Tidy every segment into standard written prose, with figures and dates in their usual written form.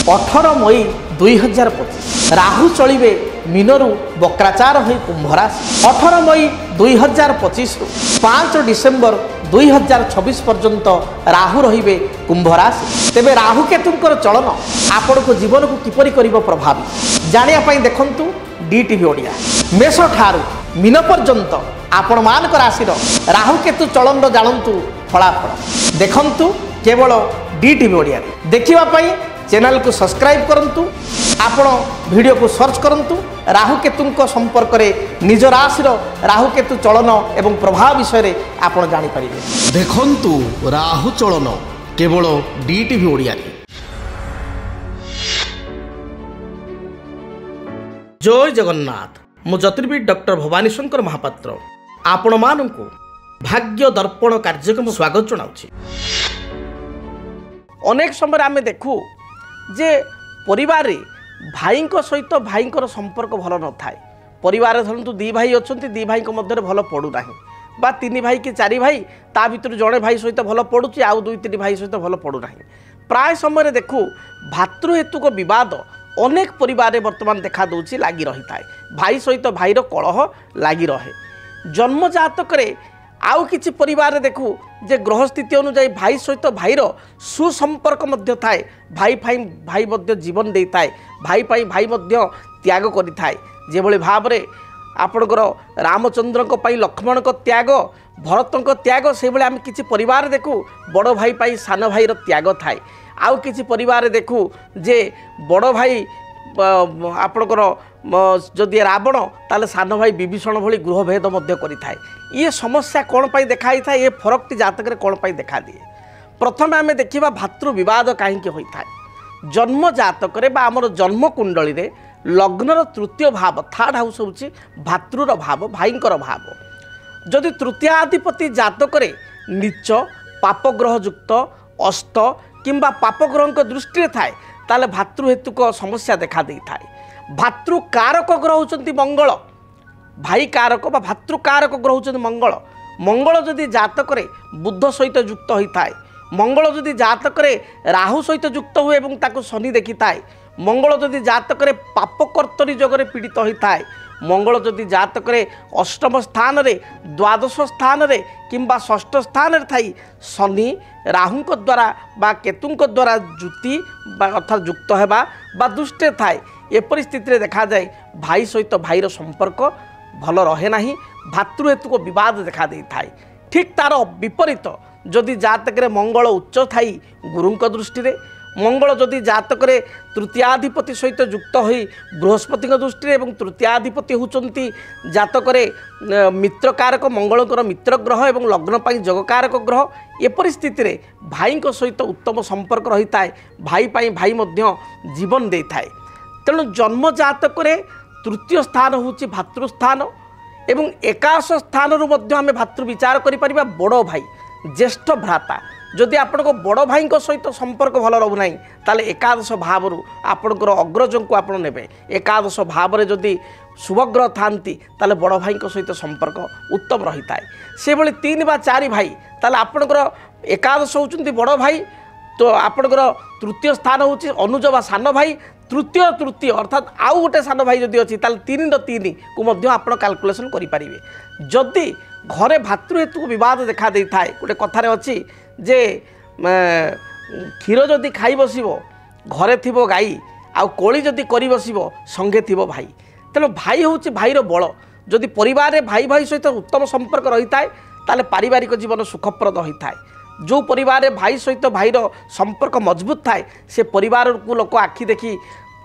18 मई 2025 राहु चलिए मीनरु वक्राचार हो कुंभ राशि। 18 मई 2025 रु 5 डिसेम्बर 2026 पर्यंत राहु रहिबे कुंभ राशि। तेबे राहु केतुंकर चलन आपण को जीवन को किपरि करिवो प्रभावित जानिया पई देखंतु डीटीवी ओडिया। मेष ठारू मीन पर्यंत आपण मानक राशि राहु केतु चलन जानतु फलाफल देखंतु केवल डीटीवी ओडिया। देखिबा पई चैनल को सब्सक्राइब करंतु, आपण वीडियो को सर्च करंतु। राहु केतु संपर्क में निज राशि राहु केतु चलन एवं प्रभाव विषय में आपण जानि परिबे। देखंतु राहु चलन केवल डीटीवी ओडिया। जय जगन्नाथ। मु ज्योतिर्विद डॉक्टर भवानी शंकर महापात्र आपण मानकु भाग्य दर्पण कार्यक्रम स्वागत जनाउछि। अनेक समय आमे देखू जे परिवार भाई सहित भाई संपर्क भल न थाए। परिवार धरतु दी भाई अच्छा दी भाई मध्य भल पड़ूना बा तीन भाई कि चारि भाई ता भीतर जड़े भाई सहित भल पड़ुची आउ दुई तीन भाई सहित भल पड़ूना। प्राय समय देखू भातृहेतुक बद अनेक परिवार वर्तमान देखा दूची लगी रही थाए। भाई सहित भाईर कलह लगी रहे। जन्म जातक आउ किछि परिवार देखू जे ग्रह स्थिति अनुसार भाई सहित भाईर सुसंपर्क मध्य थाए। भाई भाई मध्य जीवन दे थाए। भाई भाई मध्य त्याग करि थाए। जे भली भाव रे आपणकर रामचंद्र को पाई लक्ष्मण को त्याग भरत को त्याग से भली आम किछि परिवार देखू बड़ भाई पाई सान भाईर त्याग थाए। आउ किछि परिवार देखू जे बड़ भाई आपणकर जदि रावण ताले सान भाई विभीषण भली गृहभेद मध्य करिथाए। ये समस्या कौन पाई देखाई था, ये फरक टी जातक कौन पाई देखा दिए। प्रथम आम देखा भातृ विवाद कहीं होता है। जन्म जातक आमर जन्म कुंडली रे लग्नर तृतीय भाव थर्ड हाउस हूँ भातृर भाव भाईंकर भाव। जदि तृतीयाधिपति जातक नीच पापग्रह युक्त अस्त किंबा पापग्रह दृष्टि थाए ताले भातृहेतुक समस्या देखा दे थाए। भातृ कारक ग्रह होचंती मंगल। भाई कारक बा भातृ कारक ग्रह होचंती मंगल। मंगल जदि जातक बुध सहित युक्त होता है, मंगल जदि जातक राहु सहित युक्त हुए एवं ताको शनि देखी थाए, मंगल जदि जातक पापकर्तरी जगह पीड़ित होता है, मंगल जदि जातक अष्टम स्थान रे द्वादश स्थान रे किंबा षष्ठ स्थान रे थाई शनि राहु द्वारा बा केतु द्वारा जुति अर्थात युक्त होगा बा दुष्टे थाए। ए परिस्थिति देखा जाए भाई सहित भाईर संपर्क भल रहे ना। भातृहेतुक विवाद देखा दे थाए। ठीक तार विपरीत जदि जातक मंगल उच्च थाई गुरुंक दृष्टि रे, मंगल जदि जातक तृतीयाधिपति सहित युक्त हो बृहस्पति दृष्टि एवं तृतीयाधिपति होचंती जातक मित्र कारक मंगलकर मित्र ग्रह एवं लग्न पाई जगकारक ग्रह। ए परिस्थिति रे भाई सहित उत्तम संपर्क रही थाए। भाई पाई भाई मध्य जीवन दे थाए। तेणु जन्म जातक तृतीय स्थान हूँ भातृस्थान एवं एकादश स्थान आम भातृ विचार करिपरिबा बड़ भाई ज्येष्ठ भ्राता। जदि आपण को बड़ भाई सहित संपर्क भल रहूना ताले एकादश भाव आपणकर अग्रज को आप ने। एकादश भाव में जदि शुभग्रह थांती ताले बड़ भाई सहित संपर्क उत्तम रही थाए। से भली तीन बा चारि भाई ताले आपणकर एकादश होचंती बड़ भाई, तो आपणकर तृतीय स्थान हूँ अनुज बा सान भाई, तृतीय अर्थात आउ गोटे सान भाई जदि अच्छी तीन को मध्य आपण कैलकुलेशन करें। जदि घरे भातृहेतु विवाद देखा दे थाए, गोटे कथार अच्छी जे क्षीर जदि खाई बसब घरे थी गाई आउ कोली जदि कर बसब संगे थी भाई। तेणु भाई हूँ भाईर बल। जदि परिवार भाई भाई सहित उत्तम संपर्क रही थाए ताले पारिवारिक जीवन सुखप्रद होता है। जो परिवार भाई सहित भाईर संपर्क मजबूत थाए से परिवार को लोक आखि देखी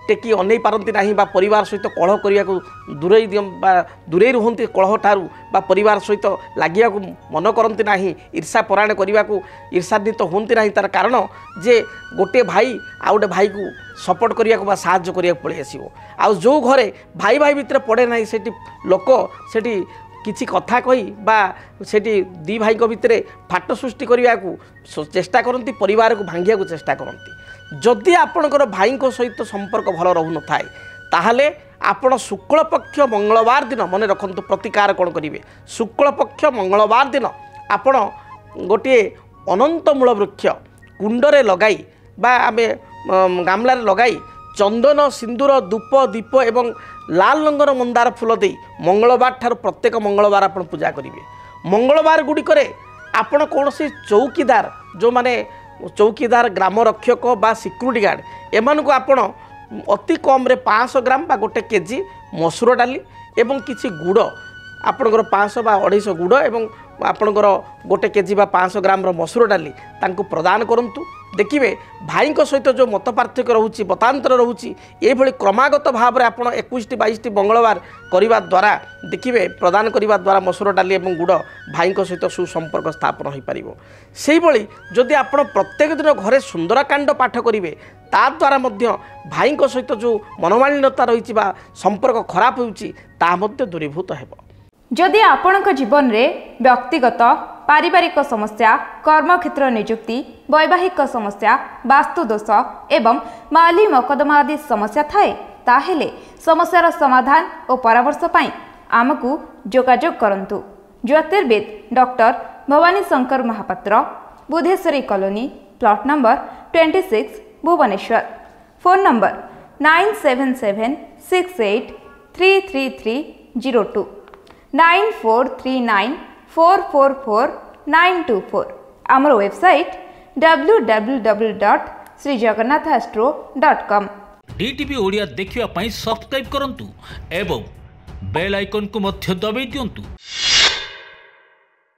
टेकी अनै पारती ना बा परिवार सहित कलह करने को दूरे रुहंती कलह ठारू बा परिवार सहित लगे मन करती ना ईर्षा परायण करने को ईर्षान्वित होती ना। तार कारण जे गोटे भाई आ गोटे भाई को सपोर्ट करने को साहाय्य करने पड़े आसो। आ जो घरे भाई भाई भितर पड़े ना से लोक से किसी कथा कही बा सेठी दी भाई भितर फाट सृष्टि करने को चेष्टा करती, परिवार को भांगिया को चेष्टा करती। जदि आपणकर भाई सहित संपर्क भल रहू न थाए ताहले आपण शुक्ल पक्ष मंगलवार दिन मन रखंतु प्रतिकार कौन करेंगे। शुक्ल पक्ष मंगलवार दिन आपण गोटे अनंत मूल वृक्ष कुंडरे लगाई बा आमे ଗାମଲାରେ ଲଗାଇ ଚନ୍ଦନ ସିନ୍ଦୁର ଧୂପ ଦୀପ ଏବଂ ଲାଲ ରଙ୍ଗର ମନ୍ଦାର ଫୁଲ ଦେଇ ମଙ୍ଗଳବାର ଠାରୁ ପ୍ରତ୍ୟେକ ମଙ୍ଗଳବାର ଆପଣ ପୂଜା କରିବେ। ମଙ୍ଗଳବାର ଗୁଡ଼ିକରେ ଆପଣ କୌଣସି ଚୌକିଦାର ଯେଉଁମାନେ ଚୌକିଦାର ଗ୍ରାମ ରକ୍ଷକ ବା ସିକ୍ୟୁରିଟି ଗାର୍ଡ଼ ଏମାନଙ୍କୁ ଆପଣ ଅତି କମ୍ରେ 500 ଗ୍ରାମ ବା 1 କେଜି ମସୁର ଡାଲି ଏବଂ କିଛି ଗୁଡ଼ ଆପଣଙ୍କର 500 ବା 250 ଗୁଡ଼ ଏବଂ ଆପଣଙ୍କର 1 କେଜି ବା 500 ଗ୍ରାମର ମସୁର ଡାଲି ତାଙ୍କୁ ପ୍ରଦାନ କରନ୍ତୁ। ଦେଖିବେ ଭାଇଙ୍କ ସହିତ ଯେଉଁ ମତ ପାର୍ଥକ୍ୟ ରହୁଛି ମତାନ୍ତର ରହୁଛି ଏଇଭଳି କ୍ରମାଗତ ଭାବରେ ଆପଣ 21ଟି 22ଟି ମଙ୍ଗଳବାର କରିବା ଦ୍ୱାରା ଦେଖିବେ ପ୍ରଦାନ କରିବା ଦ୍ୱାରା ମସୁର ଡାଲି ଏବଂ ଗୁଡ଼ ଭାଇଙ୍କ ସହିତ ସୁସମ୍ପର୍କ ସ୍ଥାପନ ହୋଇପାରିବ। ସେହିଭଳି ଯଦି ଆପଣ ପ୍ରତ୍ୟେକ ଦିନ ଘରେ ସୁନ୍ଦରକାଣ୍ଡ ପାଠ କରିବେ ତାଦ୍ୱାରା ମଧ୍ୟ ଭାଇଙ୍କ ସହିତ ଯେଉଁ ମନୋମାଳିନ୍ୟତା ରହିଛି ବା ସମ୍ପର୍କ ଖରାପ ହେଉଛି ତାହା ମଧ୍ୟ ଦୂରୀଭୂତ ହେବ। जदि आपणक जीवन में व्यक्तिगत पारिवारिक समस्या कर्मक्षेत्र नियुक्ति वैवाहिक समस्या वास्तुदोष एवं माली मकदमा आदि समस्या थाए ताहेले समस्यार समाधान और परामर्श पाई आमको जोगाजोग करंतु। ज्योतिर्विद doctor Bhabani Shankar Mahapatra, Budheswari colony, plot number 26, Bhubaneswar. Phone number 9776833302 9439444924। आमर वेबसाइट www.srijagannathastro.com। DTV ओडिया देखिवा पई सब्सक्राइब करंतु एवं बेल आइकन को मध्य दबाई दियंतु।